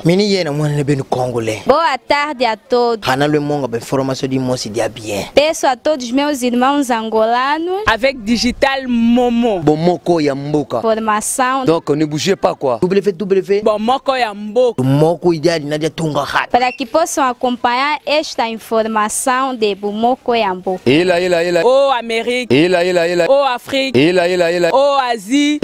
Mini yena mwana benu congolais. Boa tarde a todos. Hana le monga ba information de moci dia bien. Peço a todos meus irmãos angolanos avec Digital Momo. Bomoko ya mboka. Formação. Donc ne bougez pas quoi. www. Bomoko ya mboka. Bomoko ideal nadia tunga hat. Para que possam acompanhar esta informação de Bomoko ya mboka. Oh Amérique. Oh Afrique. Oh Asie.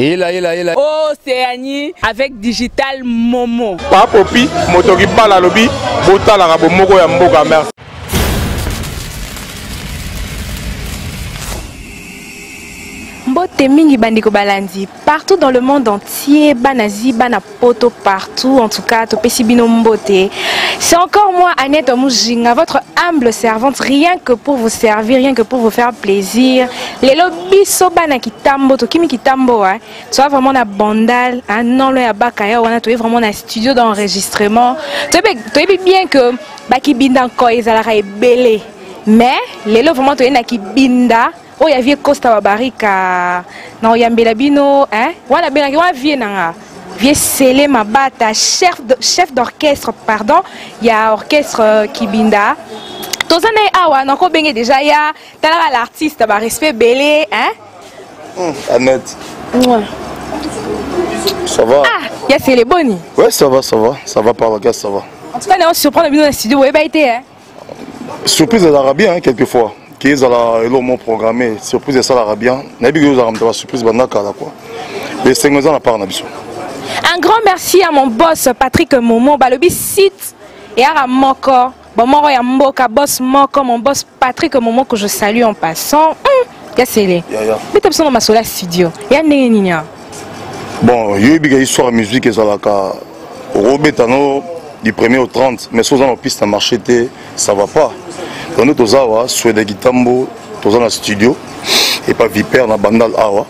Oh Océanie avec Digital Momo. Papopi, motoki bala lobi, botala ka Bomoko ya mboka merci. Mbote mingi bandiko balandi partout dans le monde entier, banazi bana poto partout, en tout cas topesi bino mbote. C'est encore moi Annette Mujinga, votre humble servante, rien que pour vous servir, rien que pour vous faire plaisir. Les lobbies so bana kitambo to kimi kitambo hein. Tu vois vraiment na bandal, hein, non le ya bakaya wana tu es vraiment na studio d'enregistrement. Tu es bien que baki binda ko ezalaka ebele. Mais les lo vraiment tu es na kibinda. Oh, il y a vieux Costa Wabarika. Non, il y a Mbelabino, hein? Voilà, bien, il y a vieux nanga. Vieux Sélé Mabata, chef d'orchestre, pardon. Il y a orchestre Kibinda. Tous les awa, non, qu'on baigne déjà, il y a l'artiste, bah, respect belé, hein? Annette. Ouais. Ça va? Ah, il y a Sélé Boni. Ouais, ça va par la casse, ça va. En tout cas, on se surprend dans le studio, ouais, bah, été, hein? Surprise de l'Arabie, hein, quelquefois. Qui est mon programmé, surprise de ça l'Arabien. N'a pas eu surprise de quoi. Les 5 ans à part Un grand merci à mon boss Patrick Momo, balobi site et à Moko, bon moro ya mboka boss Moko, mon boss Patrick Momo que je salue en passant. Yassele. Mais t'as besoin de ma sola studio. Ya nenia. Bon, il y a une histoire de musique et ça là Robetano du 1er au 30, mais si on a piste à marché, ça va pas. Dans notre awa, soit des guitambo, tous dans le studio, et pas Viper dans Bandal awa.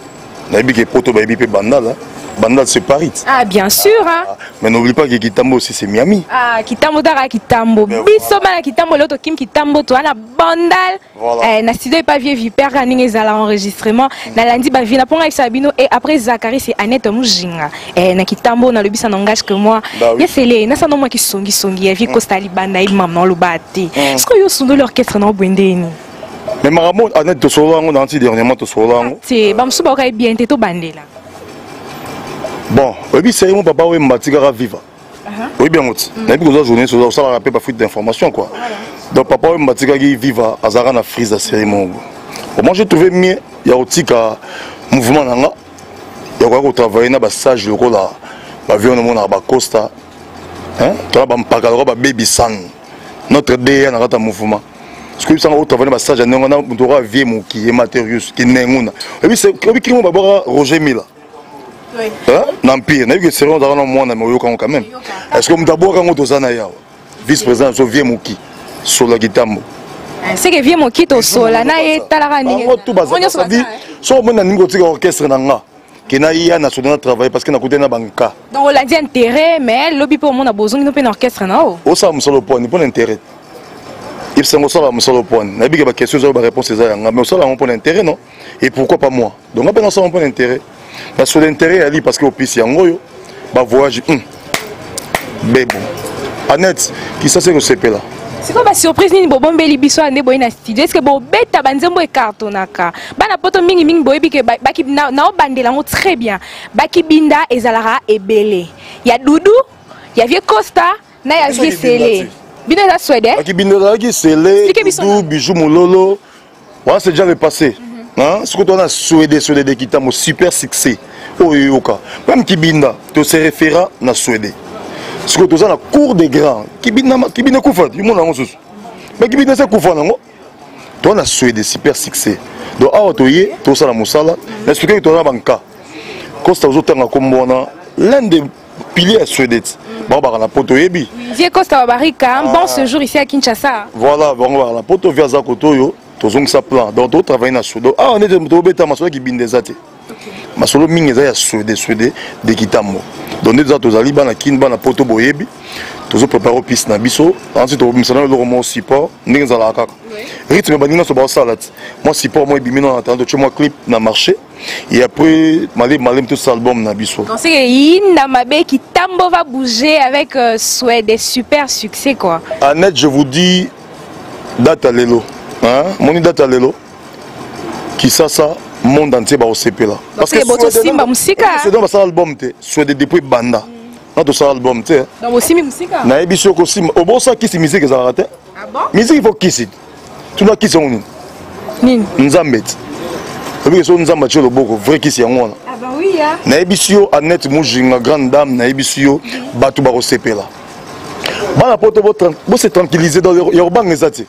Nabi qui est proto baby pe Bandal, Bandal c'est Paris. Ah bien sûr hein. Mais n'oublie pas que Kitambo aussi c'est Miami. Ah Kitambo dara Kitambo. Biso bana Kitambo l'autre Kim Kitambo toi na Bandal. Eh na studio pas vieux Viper running ezala enregistrement. Na lundi ba vina ponga avec Sabino et après Zachary c'est Annette Mujinga. Eh na Kitambo na le bisa n'engage que moi. Yesele na ça non moi qui songi ya vie Costa Libanda il maman lo bati. Est-ce que yo sondo l'orchestre na Bwendeni? Mais Maramo Annette to solango dans dernièrement to solango. C'est bamsu ba ka bien te to bandela. Bon, oui, c'est mon papa, oui, Matigara Viva. Oui, bien, moi. N'a pas besoin de journée, ça va rappeler par fuite d'informations, quoi. Donc, papa, oui, Matigara Viva, Azara na frise la cérémonie. Moi, j'ai trouvé mieux, il y a aussi un mouvement, il y a quoi travailler dans le sage, le rôle, la vie, on a Costa, hein, tu as un baby san, notre DN, dans un mouvement. Parce que ça va travailler dans le sage, on a un vieux qui est matérieux, qui est négouna. Et puis, c'est comme Roger Mila. Oui. L'Empire, n'a eu que c'est dans le monde, mais quand même. Est-ce que d'abord quand on a vice-président sur vieux Mouki sur la guitare? C'est que vieux Mouki au sol, na et talarani. On a dit, soit on a une petite orchestre nanga qui n'a eu un national travail parce que n'a coûté na banca. Donc on l'a dit intérêt, mais lobby pour mon a besoin d'une orchestre non. Au ça me solo point, ni pas d'intérêt. Il s'en sort me solo point. N'a pas de question sur la réponse c'est ça, mais au ça on pas d'intérêt non. Et pourquoi pas moi? Donc on peut ça on pas d'intérêt. Parce que l'intérêt est parce qu'au pays, il voyage. Bébé. Annette, qui ça c'est que c'est là? C'est quoi la surprise ni bobon beli biso ande boy na studio? Est-ce que bo beta banzembo e cartonaka? Bana poto mingi boy bike baki na bandela ngo très bien. Baki binda ezalara ebele. Ya Doudou, ya vieux Costa, na ya vieux Sélé. Binda za Suède. Baki binda qui Sélé, Doudou, Bijou Mololo. Ouais, c'est déjà le passé. Ce que tu as Suède qui t'a un super succès. Même Kibinda, tu se référent à Suède. Ce que tu as la cour des grands. Kibinda Koufat, du monde en sous. Mais Kibinda c'est Koufat, non? Tu as Suède, super succès. Donc, tu as la Moussala. Mais ce que tu as un banca. Costa Zotanga Kombona, l'un des piliers suédois. Barbara la poto yebi. Vieux Costa Wabarika, bon séjour ici à Kinshasa. Voilà, Barbara la poto via Zakotoyo. Tozong sa plan. Donc, tu travailles dans le sud. Ah, on est de Beta Masola qui binde des athées. masolo mingi eza ya Suède de Kitambo. Donc nous avons zali bana kin bana poto boyebi. Tous préparer piste na biso. Ensuite on misana le roman support ndenge za la kaka. Rythme bandina so ba salat. Moi support moi bimino en attendant tu moi clip na marché. Et après malem tout cet album na biso. Donc c'est que Inda Mabe Kitambo va bouger avec Suède, des super succès quoi. Annette, je vous dis date à l'élo. Hein? Mon date à l'élo. Qui ça monde entier va au CP là. Parce que c'est dans ça album te. Suède depuis banda. Dans ça album te. Dans aussi musique. Na ebisio ko sim. Au bon ça qui c'est musique ça raté. Ah bon? Musique il faut qui c'est. Tu dois qui sont nous. Nini? Nzambet. Parce que Nzamba tchelo boko vrai qui c'est on. Ah bah oui hein. Na ebisio Annette Mujinga grande dame na ebisio batu ba au CP là. Bana poto bo se tranquilliser dans le urbain ezati.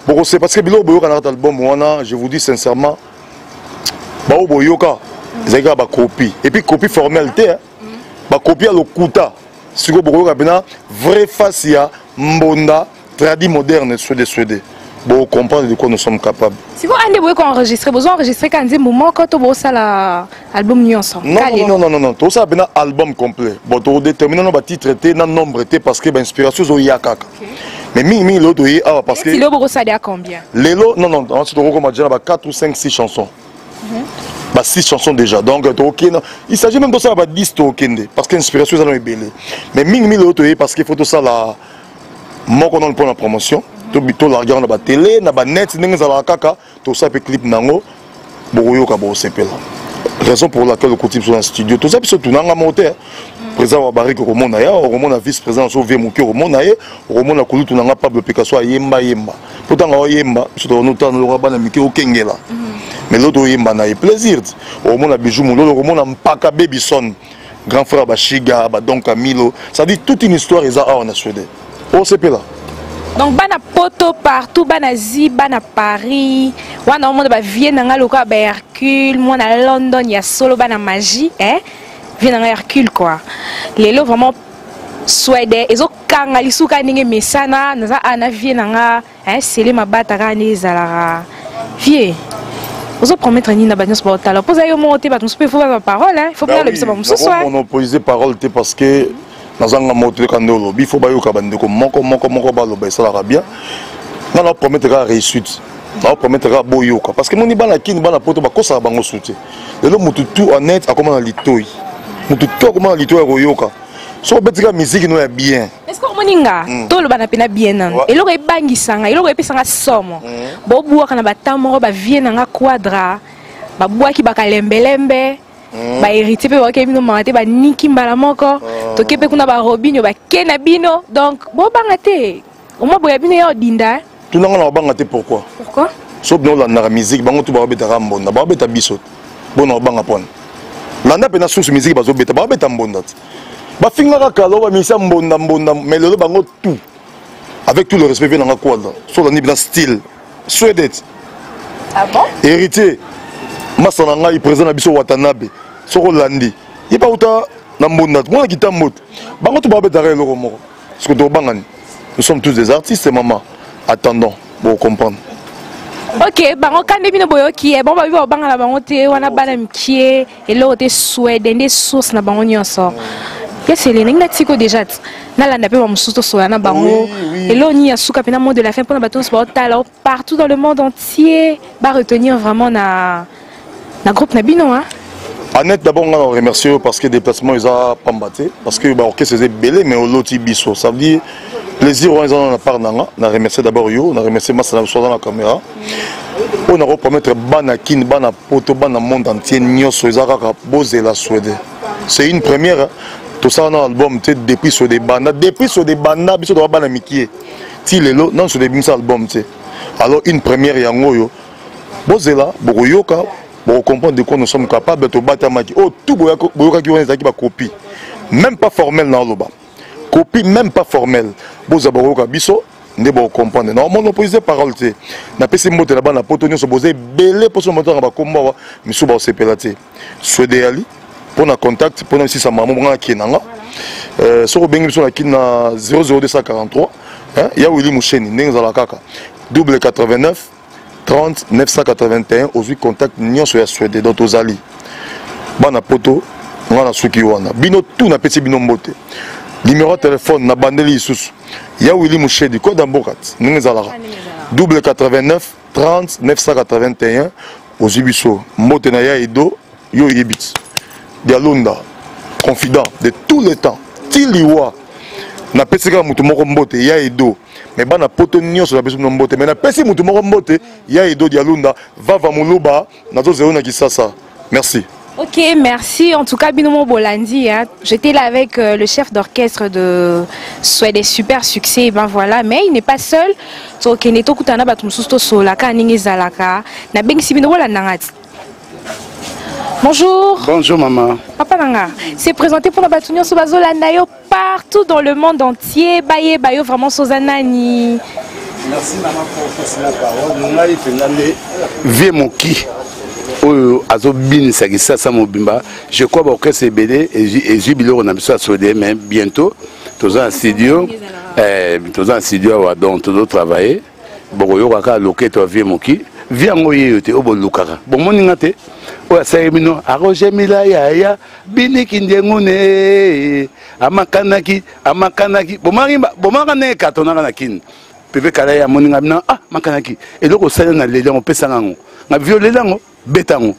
Bon c'est parce que bilo boyoka na album wana, je vous dis sincèrement ba boyoka zeka ba copie et puis copie formelle te ba copie à lokuta siko boyoka bena vrai face ya mbonda tradi moderne suéde bon comprendre de quoi nous sommes capables. Si vous allez vous enregistrer, vous enregistrez quand même moment quand vous ça l'album Nyonso. Non, tout ça bena album complet. Bon to déterminer no ba titre te na nombre te parce que ba inspiration zo yakaka. Mais mi l'autre parce que Lelo vous ça à combien? Lelo non, ensuite on recommande déjà 4 ou 5 6 chansons. 6 chansons déjà. Donc il s'agit même de ça 10 tokende parce que l'inspiration ça est belle. Mais mi l'autre parce qu'il faut tout ça là moi qu'on a pour la promotion. Tout la regarde na télé, na net, ndenge za la kaka, tout ça peut clip nango, boyo ka bo CP là. Raison pour laquelle le coutume sur un studio, tout ça puis surtout nanga moteur. Président wa Barrick au monde aya, au monde vice-président so vie moki au monde aya, au monde kulu tout nanga Pablo Picasso yemba. Pourtant nga yemba, surtout nous temps le bana miki au kengela. Mais l'autre yemba na plaisir. Au monde bijou mon au monde mpaka baby son. Grand frère Bashiga, donc Camilo, ça dit toute une histoire ils a en Suède. Au CP là. Donc bana poto partout, bana zi, bana Paris, wana au monde ba Vienne nga loka ba Hercule, moi na London il y a solo bana magie, Vienne nga Hercule quoi. Lelo vraiment Suède, ezo kanga lisuka ninge mesana, naza ana Vienne nga, sele mabata ka nezala. Vie. Ozo promettre ni na banyo sport alors. Posa yo monter ba nous peut faut pas parole, il faut bien le bisa ba muso soir. On opposé parole te parce que nazanga moto kando lobi faut bayo ka bandeko moko ba loba ça la bien. Na na promettre ka réussite. Na promettre ka boyoka parce que moni bana kini bana poto ba kosa bango soutien. Lelo mutu tout honnête a comment na litoi. Mutu tout comment na litoi koyoka. So betika musique no ya bien. Est-ce que moninga to lo bana pena bien nan. Eloko ebangisanga, eloko epesanga somo. Bo buaka na batamo ba vienne nga quadra. Ba buaki ba kalembelembe. Ba hérité pe ba kebino mate ba niki mbala moko. To kepe kuna ba robinho ba kena bino. Donc bo bangate. Au moins boya bino ya dinda. Tout nanga na bangate pourquoi? Pourquoi? So bino la na musique bango tout ba beta mbonda, ba beta biso. Bon na banga pon. Landa pena sous musique ba zo beta ba beta mbonda. Ba finga kalo ba misa mbonda mais le bango tout. Avec tout le respect venanga quoi là. So la ni bien style. Suède. Ah bon? Hérité. Masana nga présent na biso Watanabe. Soko landi. Il pas autant na mbonda. Moi qui tamot. Bango tout ba beta reloko moko. Parce que to bangani. Nous sommes tous des artistes maman. Attendons pour comprendre. Ok, bango kande bino boyo ki bon ba bibo banga la bango te wana bana mkie et l'autre te Suède des sources na bango nyonso. Qu'est-ce que les ngatiko déjà na la nape ba musuto so na bango et l'on y a souka pena mot de la fin pour na bateau sport alors partout dans le monde entier va retenir vraiment na groupe na bino hein. Annette d'abord on remercie parce que déplacement ils a pas mbatté parce que ba orchestre c'est belé mais au loti biso ça veut dire plaisir ils en a part nanga na remercier d'abord yo na remercier Masana so dans la caméra on a repromettre bana kin bana poto bana monde entier nyoso ezaka bozela Suède c'est une première tout ça dans l'album depuis sur des banda biso do bana mikie ti lelo non sur des bimsa album alors une première yango yo bozela boyoka pour comprendre de quoi nous sommes capables de battre maki oh tout boyoka ki on ezaki ba copie même pas formel na loba copie même pas formelle boza boyoka biso ne bon comprendre non mon opposé parole te na pesi moto na bana poto nyonso boze belé pour son moteur ba komba misu ba sepelate Suède ali pour na contact pour na si sa maman nga kinanga so bengi biso na kina 00243 hein ya Willy Moucheni ndenge za la kaka double 89 30 981 aujourd'hui contact nyonso ya Suède dans tozali bana poto ngana suki wana bino tout na petit bino mbote numéro de téléphone na bandeli isusu ya Willy Mouchedi code ambokat ninga zalaka double 89 30 981 ozibiso mbote na ya edo yo yebit dialonda confident de tous les temps tiliwa na pesika mutu moko mbote ya edo mais bana poto nyonso na besoin mbote mais na pesi mutu moko mbote ya edo dialonda va muluba na zo zero na kisasa. Merci. Ok, merci. En tout cas, Binomo Bolandi, hein. J'étais là avec le chef d'orchestre de Souhait des super succès. Ben voilà, mais il n'est pas seul. Donc, il est au Koutana Batumsusto Solaka, Ningezalaka. Na Bengsi Binomo Lanangati. Bonjour. Bonjour maman. Papa Nanga, c'est présenté pour la Batunion Sobazola Nayo partout dans le monde entier. Baye, bayo, vraiment Sozanani. Merci maman pour cette parole. Nous avons fait Vieux Moki. Je crois que c'est BD et Jubilo on a besoin de mais bientôt tous en studio donc tous travailler bon yo ka loquer toi Vieux Moki viens ngoye te obo lukaka bon moninga te o saimino aroje milaya ya biniki ndengune amakanaki bomanga ne katona na kin pepe kala ya moninga bina makanaki eloko sala na lele on pesa ngango na violenango betango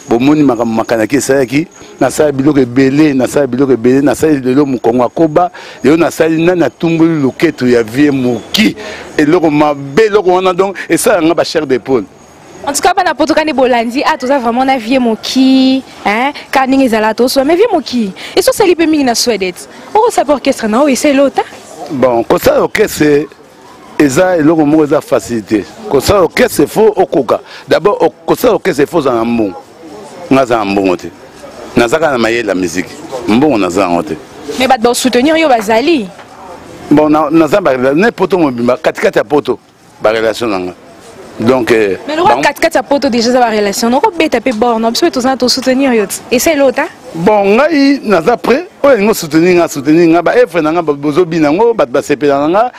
bomoni makanaki sayaki na sala biloko ebele na sala biloko ebele na sala lelo mukongo akoba lelo na sala na tumbuli loketo ya Vieux Moki eloko mabe eloko wana donc et ça nga ba chair d'épaule. En tout cas, bana poto kane Bolandi tout ça vraiment na Vieux Moki hein ka ningi zalato so mais Vieux Moki et so sali pe mingi na Suède o sa orchestre na o essaye l'autre. Bon comme ça orchestre eza eloko moko eza facilité comme ça orchestre c'est faux okoka d'abord comme ça orchestre c'est faux en mbongo ngaza mbongo te nazaka na maye la musique mbongo naza ngote mais ba do soutenir yo bazali bon naza ba ne poto mobimba katikati ya poto ba relation nanga donc mais le roi katikati ya poto déjà za ba relation noko beta pe borno parce que tous na to soutenir yo et c'est l'autre bon ngai naza prêt oyo ngo soutenir nga ba efre nanga bozo binango bat ba sepela nanga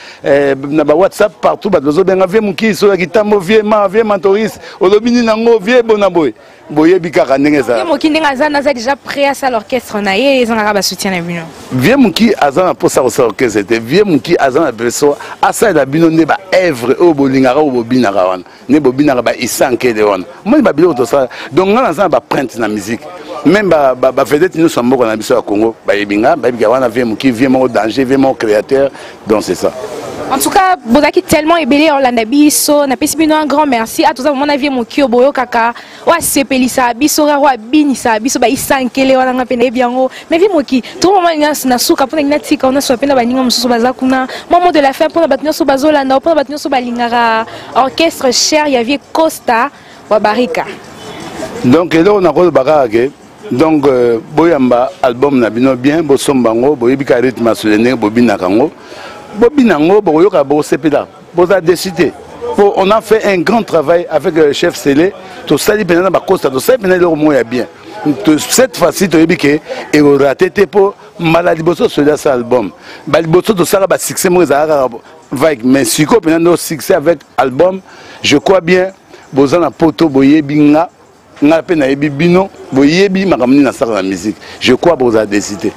na ba WhatsApp partout bat bozo benga Vieux Moki so ya kitambo Vieux mentoriste olobini nango Vieux bonaboy boye bikaka ndenge za Vieux Moki ndenge za naza déjà prêt à ça l'orchestre na ye ezanga ba soutien na bino Vieux Moki azana pour ça orchestre c'était Vieux Moki azana beso asa da bino ne ba evre o bolingara o bobinara wana ne bobinara ba isanke de wana moi ba bilo to ça donc nga naza ba print na musique même ba vedette nous sommes beaucoup na biso ya Congo ba yebinga ba yebinga wana Vieux Moki Vieux Moki danger Vieux Moki créateur donc c'est ça. En tout cas, Bozaki tellement ébélé en l'anabiso, n'a pas si un grand merci à tous mon avis mon kio boyo kaka, wa sepelisa biso wa binisa biso ba isankele wana ngapene biango, mais vi moki, tout moment na suka pour na tika on a soit pena baninga mususu bazakuna, moment de la fin pour battre sur bazolanda, pour battre sur balingara, orchestre cher ya vie Costa wa Barika. Donc là on a quoi baraka donc boyamba album na bino bien bo sombango boyebika rythme solennel bobina kango bobinango boyoka bo sepela boza décidé on a fait un grand travail avec le chef Sélé to sali penana ba Costa to sali penana le moya bien cette fois-ci to yebike et au raté pour maladie bosso sur cet album ba bosso to sala ba succès mo za vague mais siko penana no succès avec album je crois bien boza na poto boyebinga nga pe na yebi bino boyebi makamni na sala la musique je crois boza décidé.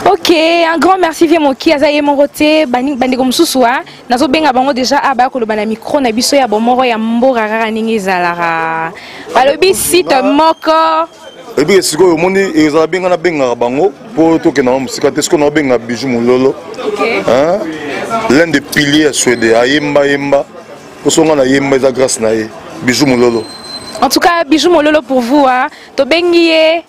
Ok, un grand merci Vieux Moki azaye morote bandeko mususu nazo benga bango déjà aba ko lobana micro na biso ya bomoro ya mbora rara ningi zalaka balobi site moko et puis siko moni ezala benga na benga bango pour to ke na musika te siko na benga Bijou Mololo hein l'un des piliers suédois ayemba pour son na yemba za grâce na Bijou Mololo. En tout cas Bijou Mololo pour vous to bengié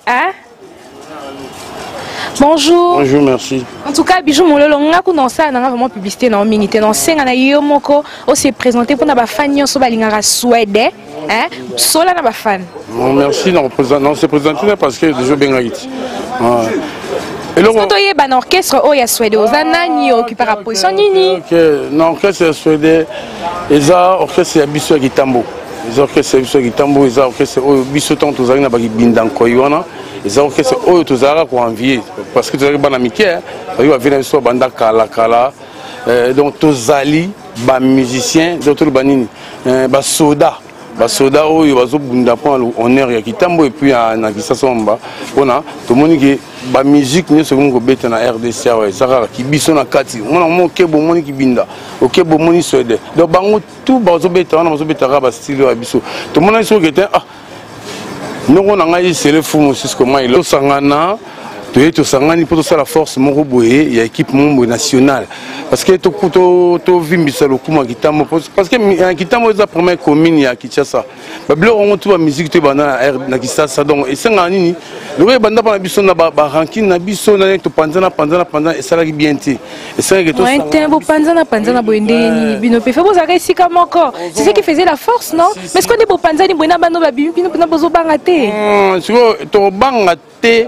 Bonjour. Bonjour, merci. En tout cas, Bijou Mololo, on a ça, on a vraiment publicité dans minute. Dans 5 ans, on s'est présenté pour nos fans sur la Suède. Hein? Sola na fan. Merci, non, c'est présenté parce que déjà bien Haïti. Et donc, tu es un orchestre au Suède, aux Anani, occupé la position Nini. Non, orchestre suédois, ils ont orchestre Bisso Gitambo. Ils ont orchestre Bisso Gitambo, ils ont orchestre Bisso Tanto Zagna Bagi Bindan Koywana. Ils ont orchestre eux tous à envier parce que tu as une amitié il va venir sur banda kala donc tous ali ba musiciens d'autres banini ba soda basoda oyo bazobunda mpo honneur ya kitambo et puis na kisasomba mpona tomoni ke bamusike nyonso ekomi kobeta na RDC awa eza kaka kibiso na kati mona mo oke bomoni kibinda oke bomoni swede donc bango tout bazobeta wana bazobeta kaka bastile ya biso tomonaki soki te ndongo na ngai sele fumu sisko mai tosangana toye tosangani mpo tosala force moko boye ya équipe mombo nationale parce que tovimbisa lokuma kitambo parce que kitambo eza première commune ya Kinshasa babiloko ngo tu bamusike to banda na Kinshasa donc esengaka nini loko ebanda mpa na biso na baranking na biso na topanzana esalaki bien te esengaki bopanzana boye ndenge nini bino mpe fe bozalaka esika moko c'est ce qui faisait la force non mais est-ce que nde bopanzani boye na bano babimi bino mpena bozobanga te sikoyo tobanga te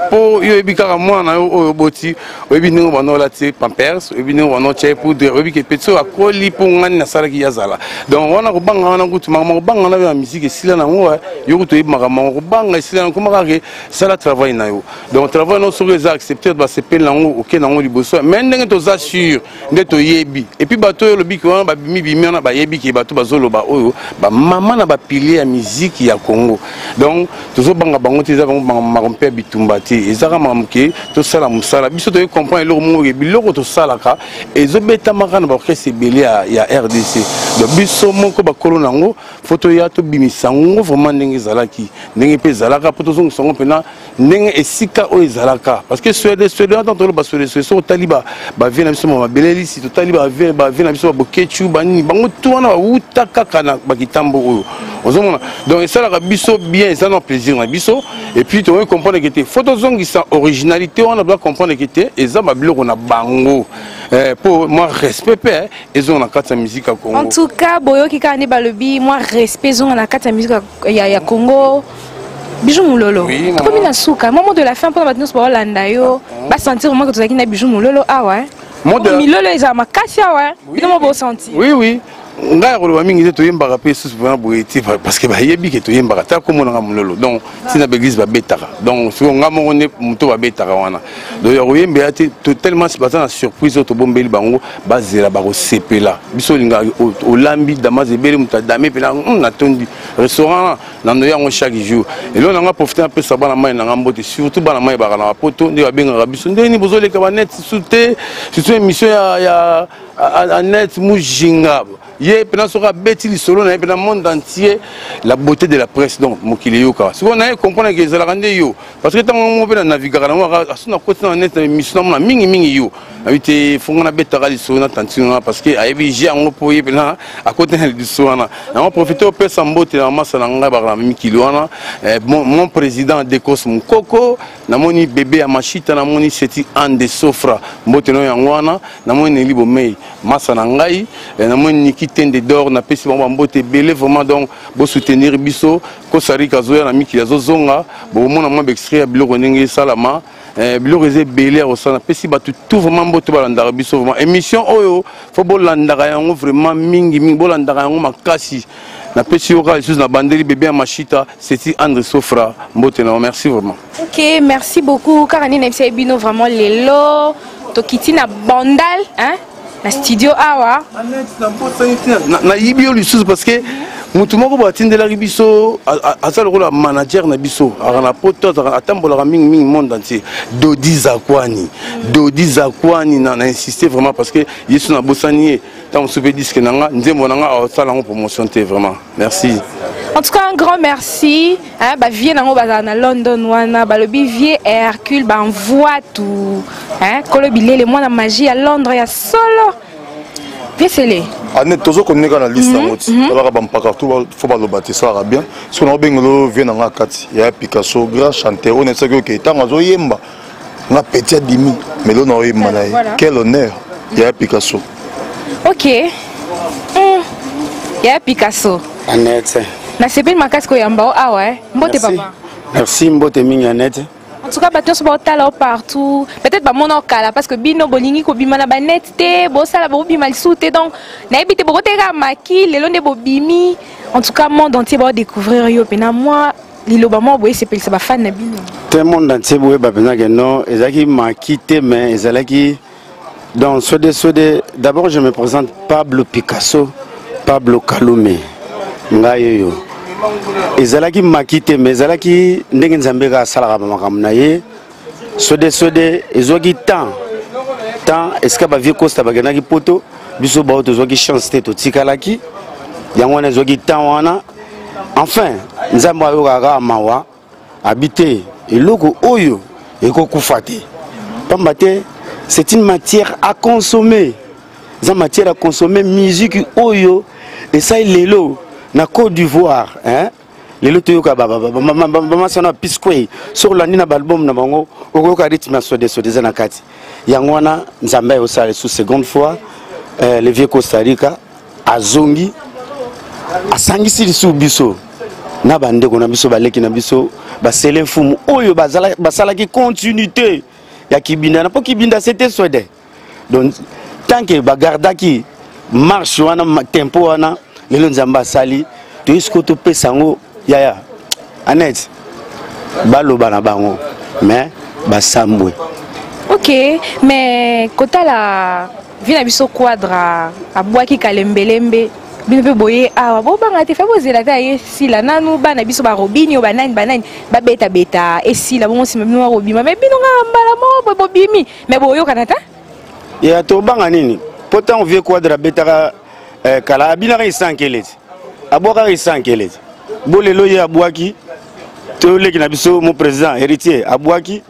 po yo ebi kaka mwana na yo oyo boti oyebi ndenge banola te pampers oyebi ndenge bano tia poudre oyebi ke peti oyo akoli mpo ngani nasalaki yazala donc wana kobanga wana kutu makambo kobanga na ya musike esila nango yo kutu oyebi makambo kobanga esila nango koma kaka esala travail na yo donc travail no soki eza accepté basepeli nango oke nango liboso mais ndenge toza sûr nde toyebi et puis bato oyo olobiki wana babimi wana bayebi ke bato bazoloba oyo bamama na bapilier ya musike ya Congo donc tozobanga bango te eza bango makambo mpe ya bitumba te ezaka makambo ke tosala mosala biso toye comprendre eloko moko ke biloko tosalaka ezobetamaka na baorchestre ebele ya RDC donc biso moko bakolo nango fo toya tobimisa ngo vraiment ndenge ezalaki ndenge mpe ezalaka mpo tozongisa ngo mpena ndenge esika oyo ezalaka parce que swede wana toloba swede so otali bavie na biso mabele lisi totali bavie na biso babokechu banini bango tu wana bauta kaka na bakitambo oyo ozomona donc esalaka biso bien eza na plaisir na biso et puis tokoki comprendre ke te fo tozongisa originalité wana doit comprendre ke te eza babiloko na bango pour moi respect mpe ezonga na kati ya musique ya Congo en tout cas boyoki kaka nde balobi moi respect ezonga na kati ya musique ya Congo Bijou Moulolo tokomi na suka moment de la fin mpona bato nyonso baolanda yo basentir vraiment que tozalaki na Bijou Moulolo awa milolo ezala makasi awa bino mo bosentir oui ngai koloba mingi te toyembaka mpe susu mpona boye te parce que bayebi ke toyembaka ta komonanga mololo donc tina baeglise babetaka donc siko nga moko nde moto babetaka wana donc ya koyemba ya te tellement baza na surprise oyo tobombeli bango bazela bakosepela biso olingaka olambi damas ebele moto adame mpena natondi restaurant nando yango chaque jour eloko nanga profite napesa bana mai nanga mbote surtout bana mai baka na bapoto nde babengaka biso ndeni bozoleka banet su te surtout émission ya net mujinga ye pena soka beti lisolo na ye pena monde entier la beauté de la presse donc mokili yoka siko na ye comprendre que ezalaka nde yo parce que ntango ngo mpe na navigaka nango aso na koti na net na émission namona mingi yo ayebi te fongo na betaka lisolo na tantino wana parce que ayebi je yango mpo ye pena akoti na lisolo wana yango profite opesa mbote na masa na ngai baka na mikili wana mon président Dekos Mukoko namoni bebe ya mashita namoni seti ande sofra mbote no yango wana namoni Neli Bomei masa na ngai namoni Niki Tende d'or na pesi bango mbote belé vraiment donc bo soutenir biso ko sari kazoya na miki azozonga bo mona mwa extrait biloko ndenge salama biloko eze belé au sana pesi batu tout vraiment mbote balandaka biso vraiment émission oyo fo bolandaka yango vraiment mingi bolandaka yango makasi na pesi yoka lisusu na bandeli bébé ya mashita c'est André Sofra mbote na merci vraiment. OK, merci beaucoup Karani na bino vraiment lelo tokiti na bandal hein na studio awa na yibio lisusu parce que mutu moko batindelaki biso aza lokola manager na biso aka na poto atambolaka mingi monde entier Dodi Zakwani na insisté vraiment parce que yesu na bosani ye ntango sope disque nanga nzembo nanga asala yango promotion te vraiment merci. En tout cas, un grand merci. Hein, vie nango baza na London wana balobi vie Hercule envoie tout. Hein, kolobile le moi na magie à Londres ya solo. Bien scellé. Annette tozo connaît na liste ngoti. Bala ba mpaka tout faut ba lobati ça va bien. Ce qu'on a bengolo vie nanga kati. Ya Picasso grand chanteur on est sûr que tango zo yemba. Na petit dimi mais là on yemba na. Quel honneur. Ya Picasso. OK. Ya Picasso. Annette. Na sepeli makasi ko yamba awa mbote papa. Merci mbote mingi Annette. En tout cas bato so botala partout peut-être ba mona okala parce que bino bolingi ko bima na ba net te bo sala bo bima lisute donc na ebite bo koteka maki lelo nde bo bimi en tout cas monde entier ba découvrir yo pena moi liloba mo boye sepeli sa ba fan na bino. Tout le monde entier boye ba pena que non ezaki maki te mais ezalaki donc d'abord je me présente Pablo Picasso Pablo Kalume. ngai yo ezalaki makite mais ezalaki ndenge nzambe ka salaka makambo na ye sode ezwaki temps eska ba vie costa bagenaki poto biso ba tozwaki chance te totikalaki yango wana ezwaki temps wana enfin nzambe ayokaka mawa habité eloko oyo ekokufa te pamba te c'est une matière à consommer. C'est une matière à consommer musique oyo et ça lelo na Côte d'Ivoire hein lelo toyoka baba sana pisqué sur la nina album na bango okoka rythme so des na kati yango wana nzambe o sala sous seconde fois le vieux Costa Rica azongi asangisi lisu biso na bandeko na biso baleki na biso basele fumu oyo basala ki continuité ya kibinda na po kibinda c'était Sweden donc tant que bagardaki marche wana tempo wana lelo nzamba sali to isko to pesango yaya Annette baloba na bango mais basambwe. Ok, mais kota la vina biso quadra abwaki kalembelembe bino pe boye awa bo banga te fa bozela ta esila nanu bana biso ba robini o banani ba beta esila bongo sima bino robima mais bino ngambala mo bobimi mais boyo kanata ya to banga nini pourtant on vient quadra beta kala abina ka isankeleti aboka ka isankeleti bolelo ye abwaki to leki na biso mon président héritier abwaki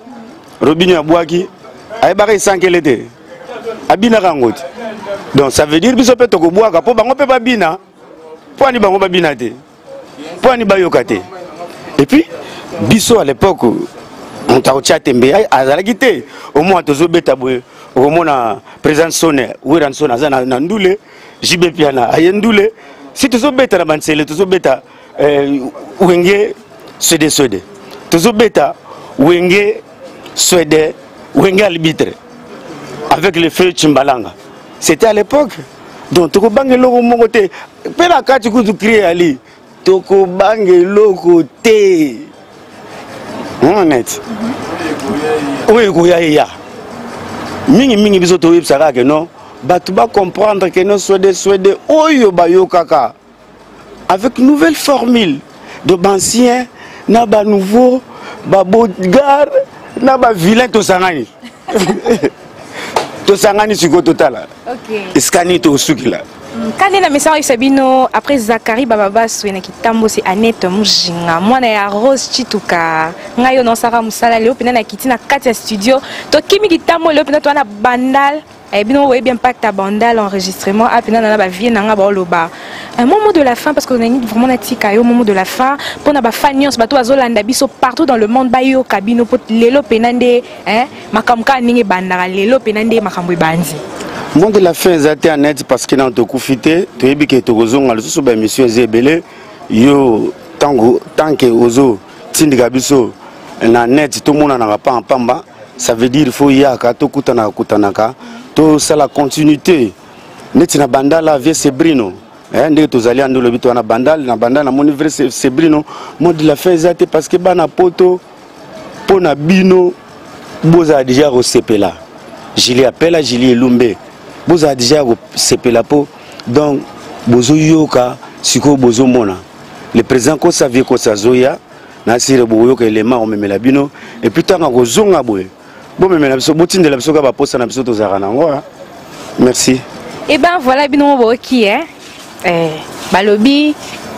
robini abwaki ay ba ka isankeleti abina ka ngoti. Donc ça veut dire biso pe to ko bwaka po bango pe babina po ani bango babina te po ani bayoka te. Et puis biso à l'époque on t'a tembe azalaki te au moins tozo beta boye au mona président sonne wiran sona zana na ndule jibe piana ayendule si tozo beta na bansele tozo beta wenge sede tozo beta wenge swede wenge arbitre avec le feu Chimbalanga. C'était à l'époque. Donc toko bange loko moko te pe la kati kutu crier ali toko bange loko te honnête oui koya mingi biso to websaka ke non batu ba comprendre que non swede oyo bayokaka avec nouvelle formule de bancien na ba nouveau ba bogar na ba vilain to sangani to sangani siko total. OK. Iskani to sukila. Quand na message Sabino après Zakari Baba Swena kitambo c'est Annette Mujinga mwana ya Rose Chituka ngayo non saka musala leo pena na kitina kati ya studio to kimi kitambo leo pena to na bandal et bien ouais bien impact à bandal enregistrement a pena na ba vie na nga ba loba un moment de la fin parce que on a vraiment natika au moment de la fin pour na ba fanions bato azolanda biso partout dans le monde ba yo kabino pot lelo penande hein makamka ninge bandara lelo penande makambo bandi. Monde de la fin est net parce que dans tout fité tu es bien que tu ozonga le sous monsieur Zebele yo tant que ozo tindika biso na net tout le monde n'a pas en pamba ça veut dire il faut y aka to kutanaka to c'est la continuité net na bandala vie Sebrino ndé to zali ando le bito na bandal na mon vrai Sebrino monde de la fin est parce que bana poto pona bino boza déjà recépela Julie appelle Julie Lumbe vous avez déjà sepé la peau donc bozo yoka siko bozo mona le président ko savait ko sazoya na sire boyo ka élément on memela bino et puis tanga ko zonga boye bo memela biso botinde la biso ka ba posa na biso to zara nango merci. Et ben voilà bino bo qui balobi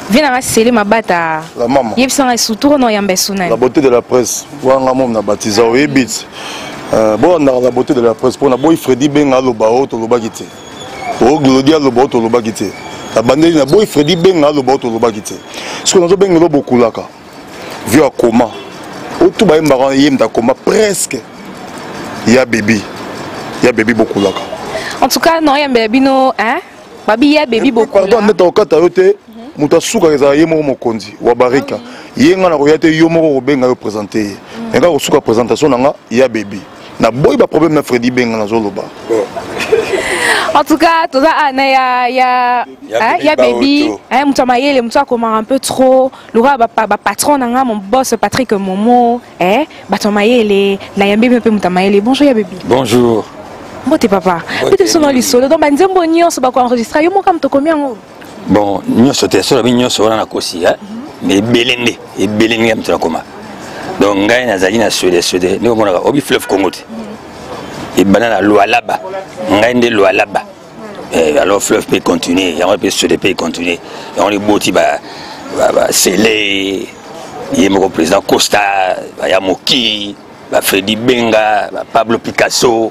vient à sceller ma bata la maman yebsanga suturo no yambe sunani la beauté de la presse wanga mom na batiza o ebit. Bon, on a la beauté de la presse. Pour boy Freddy Benga Lobao to Lobagite. Pour Glodia Lobao to Lobagite. La bande na boy Freddy Benga Lobao to Lobagite. Ce qu'on a besoin de beaucoup là, vu à coma. Au tout bas maran yem ta coma presque. Ya baby beaucoup là. En tout cas non yambe bino hein. Babi ya baby beaucoup. Pardon, mais ta okata yote. Muta suka za yemo mokonzi wa barika. Yenga na koyate yomo benga yo présenter. Nga ko suka présentation nanga ya baby. Na boy ba problème na Freddy Benga na zoloba. En tout cas, tout ça ya baby, hein mutamayele muta comment un peu trop. Lora ba patron nanga mon boss Patrick Momo, batomayele na yambe peu mutamayele. Bonjour ya baby. Bonjour. Mbote papa. Peut-être son dans le solo donc banzembo nyonso ba ko enregistrer yo mo kam to combien ngo. Bon, nous sommes en Kosi, mais Belende, et Belende, donc, nous avons Suède, nous avons un fleuve Congo. Et banana loi là-bas, nous avons des lois là-bas. Alors, le fleuve peut continuer, on peut se continuer. On est beau, Sélé, il y a mon président Costa, il y a Moki, Freddy Benga, Pablo Picasso.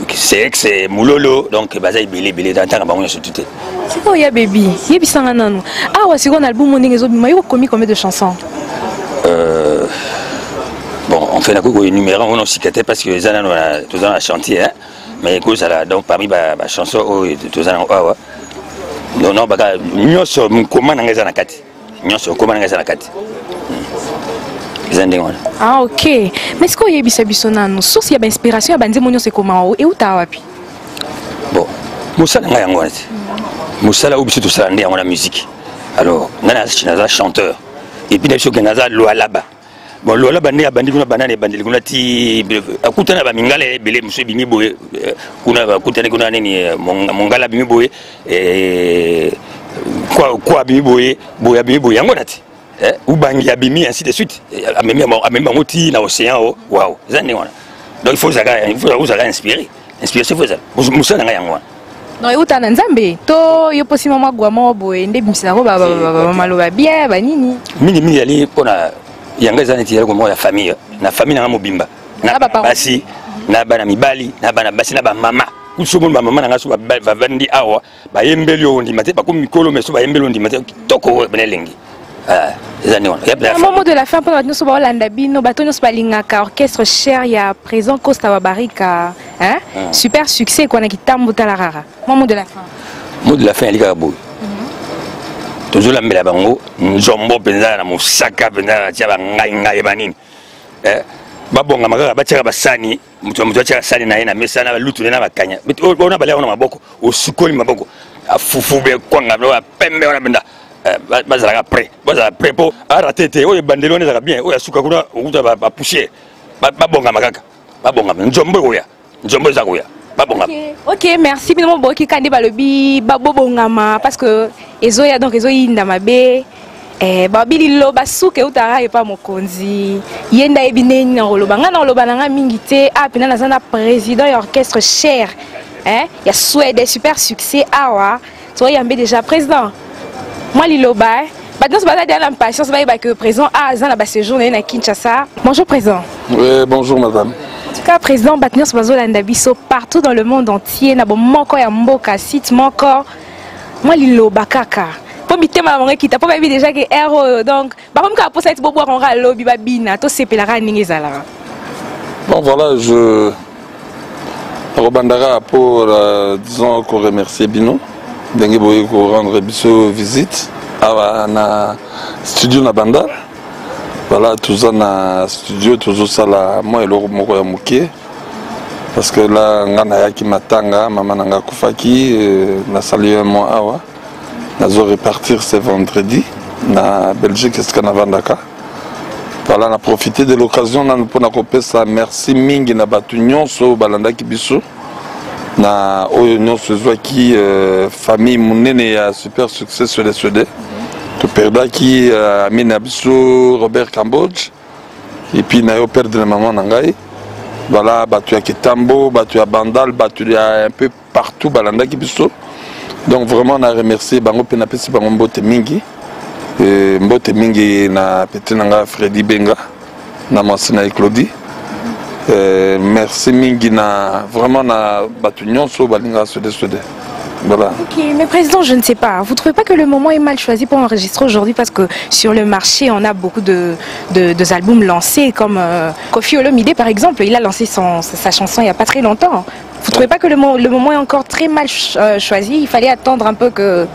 C'est Moulolo, donc il y a un c'est quoi, il y a baby? Il y a bisanga nanu. Ah ouais, c'est quoi un album il y a combien de chansons? Bon, on fait un numéro, on a cicaté parce que les années on a chanté, mais donc parmi les chansons, tous ans, non, non, nous sommes comment on a kati, nous sommes comment on a kati. Ah ok, mais est-ce qu'il y a bisabisonano? Source il y a inspiration, il y a des c'est comment et où t'as wapi? Bon, Moussala n'a rien. Moussala ou tout ça, on a la musique. Alors, on a un chanteur. Et puis, on a un loi là-bas. Bon, loi là-bas, on a bandi kuna banane, bandi kuna ti. Akutana ba mingale, bele musu bimi boye. Kuna akutana kuna nini mongala bimi boye. Quoi bimi boye, boya bimi boye. Yango nati. Ou bangi abimi ainsi de suite. Même moti na océan, waouh. Donc il faut ça inspirer. Inspirer c'est ça. Moussala n'a rien. Non, et où t'as un Zambé? To, yo possible moi guamo boy, ndé bimsaro maloba bien, banini. Mini ali pona yanga zani tiyela ko ya famille. Na famille na mobimba. Na basi, na bana mibali, na bana basi na ba mama. Kusomo ba mama na so ba vandi awa, ba yembeli o ndi mate ba ko mikolo meso ba yembeli o ndi mate toko benelengi. Au moment de la fin, pendant que nous sommes au Landabino, nous sommes à orchestre cher, il y a présent Costa Wabarika, super succès qu'on a qui tambo talarara. Moment de la fin. Moment de la fin, il y a beau. Toujours la mela bango, njombo penza na musaka penza na tiaba ngai banini. Babonga magara batira basani, mutu atira sani na ina mesa na lutu na bakanya. Ona balea ona maboko, osukoli maboko. Afufube kwanga no pembe ona benda. Bazala prêt pour arrêter oye bandelo ne bien oya suka kuna ukuta ba pousser ba bonga makaka ba bonga njombo oya njombo za oya ba bonga. OK, merci bino boki kandi balobi ba bobongama parce que ezoya donc ezoyi ndamabe ba bililo ba suka utara et pas mokonzi yenda ebineni na roloba ngana roloba nanga mingite a pena na zana président et orchestre cher il y a Suède super succès awa toi yambe déjà président. Moi, Liloba, maintenant, c'est pas l'impatience, c'est que le président a un séjour à Kinshasa. Bonjour, président. Oui, bonjour, madame. En tout cas, président, maintenant, c'est pas Landabiso partout dans le monde entier. N'a bon moko ya mboka site moko. Moi, Liloba kaka. Pour m'iter ma maman qui t'a pas vu déjà que héros donc. Par contre, quand ça être bobo on ra lobby babina, to c'est pelara ningezala. Bon voilà, je Robandara pour disons qu'on remercie Bino. Dengue boye ko rendre biso visite na studio na Bandar. Voilà, tout ça na studio toujours ça là moi et l'autre moko ya mukie parce que là ngana yaki matanga maman nanga kufaki na salué moi awa nazo repartir ce vendredi na Belgique est-ce qu'on a vandaka. Voilà, on a profité de l'occasion na pour na kopesa merci mingi na batu nyonso balanda ki biso. Na oyo qui famille munene ya super succès sur les Suédois to perda qui amina biso Robert Cambodge et puis na yo perdre la maman nangai voilà batu ya Kitambo batu ya Bandal batu ya un peu partout balanda ki biso donc vraiment on a remercié bango pena pesi bango mbote mingi na petit nanga Freddy Benga na Masina et Claudie. Merci Mingina, vraiment na batunion so balinga Suède. Voilà. Ok, mais président, je ne sais pas. Vous ne trouvez pas que le moment est mal choisi pour enregistrer aujourd'hui parce que sur le marché, on a beaucoup de albums lancés comme Koffi Olomide par exemple. Il a lancé sa chanson il n'y a pas très longtemps. Vous ne trouvez pas que le moment est encore très mal choisi? Il fallait attendre un peu que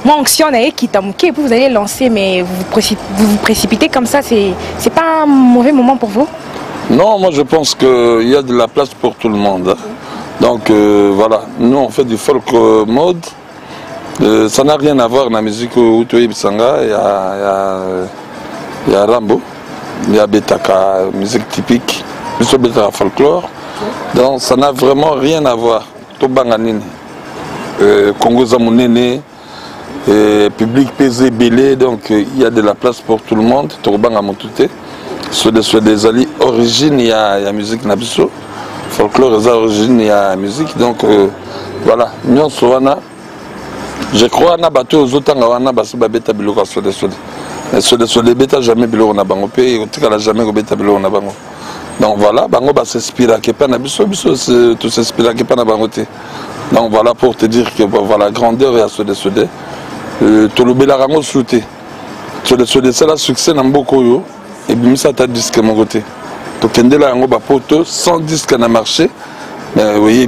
moi Onction qui t'a manqué, vous allez lancer, mais vous vous précipitez comme ça, c'est pas un mauvais moment pour vous? Non, moi je pense qu'il y a de la place pour tout le monde. Donc voilà, nous on fait du folk mode. Ça n'a rien à voir avec la musique Utoye Bisanga, il y a Rambo, il y a Betaka, musique typique, il y a folklore. Donc ça n'a vraiment rien à voir. Tobanganini. Congo Zamonene, public pesé belé, donc il y a de la place pour tout le monde. Torobanga Montouté. Sur des alliés origine, il y a musique Nabiso. Folklore, il y a origine, il y a musique. Donc voilà, Nyon Soana. Je crois que bateau aux autres Wana Basuba Beta Biloka sur les bêta jamais Biloko na bango pe otikala jamais beta Biloko na bango. Donc voilà, bango ba s'inspire que pas na biso tout s'inspire que pas na bango te. Donc voilà pour te dire que voilà grandeur et à tout le bel rango souté. C'est le succès na mboko yo et bimisa ta disque mon côté. To kendela rango ba poto 100 disques na marché. Oui,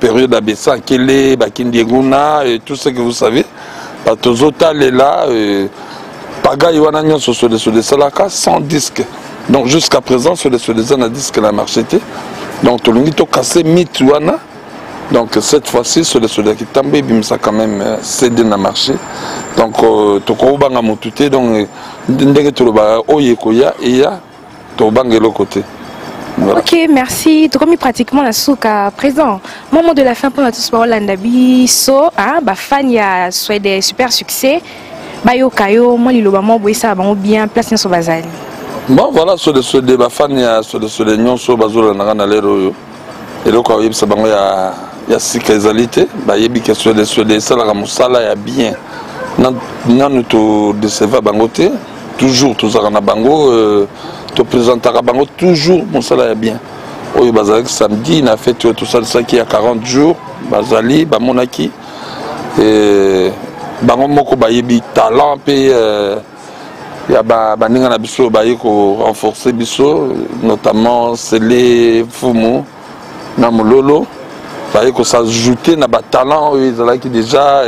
période Abessa, Kele, Bakindieguna, et tout ce que vous savez. Tozota est là, Paga Iwanagnon sur les Salaka, 100 disques. Donc jusqu'à présent, sur les disques la marché. Donc tout le monde a cassé Mitouana. Donc cette fois-ci, sur les qui tombent, ça quand même cédé dans le marché. Donc Tokobanga Moutouté, donc Ndenge Toloba, Oyekoya, et ya Tobanga l'autre côté. Voilà. Ok, merci. Tu as pratiquement la souk à présent. Moment de la fin pour tous parler d'Andabi, so, fan y a soit des super succès. Bayo kayo, moi li lobamo boy ça ba bien place sur bazali. Bon voilà sur des fan y a sur les nions so bazola na na lero yo. Et donc il ça bango ya sikazalité, ba yebi que sur des sala musala ya bien. Non to déceva bangote, toujours tous na bango te présentera bango toujours mon salaire bien. Oui, bazali samedi, il a fait tout ça qui a 40 jours, bazali, bamonaki et bango moko bayebi talent pe ya baninga na biso baye ko renforcer biso notamment Sele Fumu na Mololo baye ko s'ajouter na ba talent qui déjà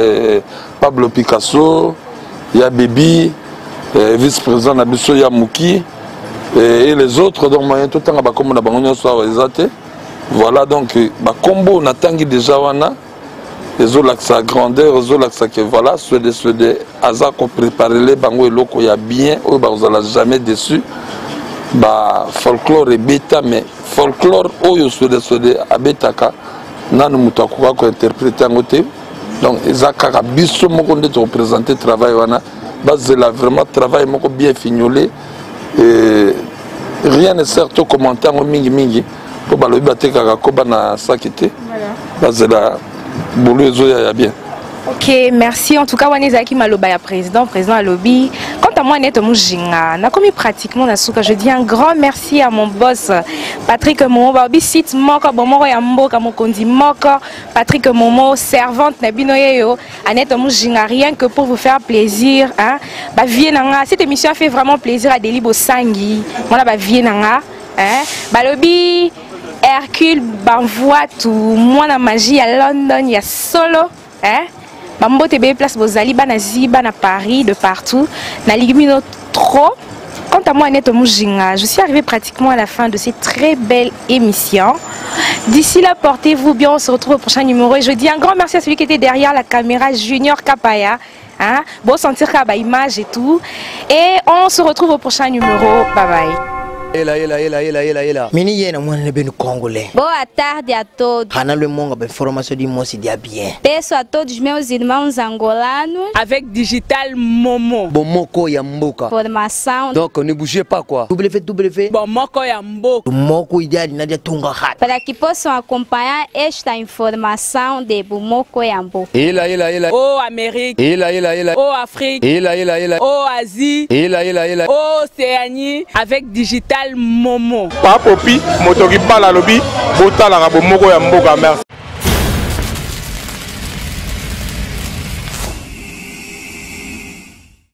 Pablo Picasso, ya Bibi, vice-président na biso ya Muki. Et les autres, donc, tout le temps, comme on a bangonia soit exaté. Voilà, donc, combo, on a tangi déjà, les autres, sa grandeur, les autres, que voilà, ceux des hasards qu'on prépare, les bango et l'eau, il y a bien, vous n'allez jamais déçu. Folklore et bêta, mais folklore, ceux des abétaka, n'a nous moutakoua qu'on interprète en côté. Donc, ils ont biso, mon qu'on est représenté, le travail, c'est là vraiment travail, bien fignolé. Et rien ne sert au commentaire au mingi pour balobi bateka ko bana sakité c'est la boulot ya bien. Ok, merci. En tout cas, Wanezaki Maloba ya président à lobby. Quant à moi, Net Mujinga, n'a commis pratiquement la souka. Je dis un grand merci à mon boss Patrick Momo. Babi site moko bomoro ya mboka mokondi moko. Patrick Momo, servante Nabinoyeyo. Annette Mujinga, rien que pour vous faire plaisir. Hein? Bah Vienanga, cette émission a fait vraiment plaisir à Delibo Sangi. Moi là, bah Vienanga. Hein? Balobi. Hercule, Banvoie, tout. Moi la magie à London, il y a solo. Hein? Bambo TB place Bozali, Banazi, Bana Paris, de partout. Na ligmino trop. Quant à moi, Annette Mujinga, je suis arrivée pratiquement à la fin de cette très belle émission. D'ici là, portez-vous bien. On se retrouve au prochain numéro. Et je dis un grand merci à celui qui était derrière la caméra, Junior Kapaya. Hein? Bon sentir qu'il y a image et tout. Et on se retrouve au prochain numéro. Bye bye. Mini yena mwana benu congolais. Boa tarde a todos. Hana le monga ben formation de Mosi dia bien. Peço a todos meus irmãos angolanos avec Digital Momo. Bomoko ya mboka. Formação. Donc ne bougez pas quoi. www. Bomoko ya mboka. Bomoko ideal nadia tunga hat. Para que possam acompanhar esta informação de Bomoko ya mboka. Oh Amérique. Oh Afrique. Oh Asie. Oh Océanie avec Digital Momo. Papopi, motoki bala lobi, bota la bomoko ya mboka merci.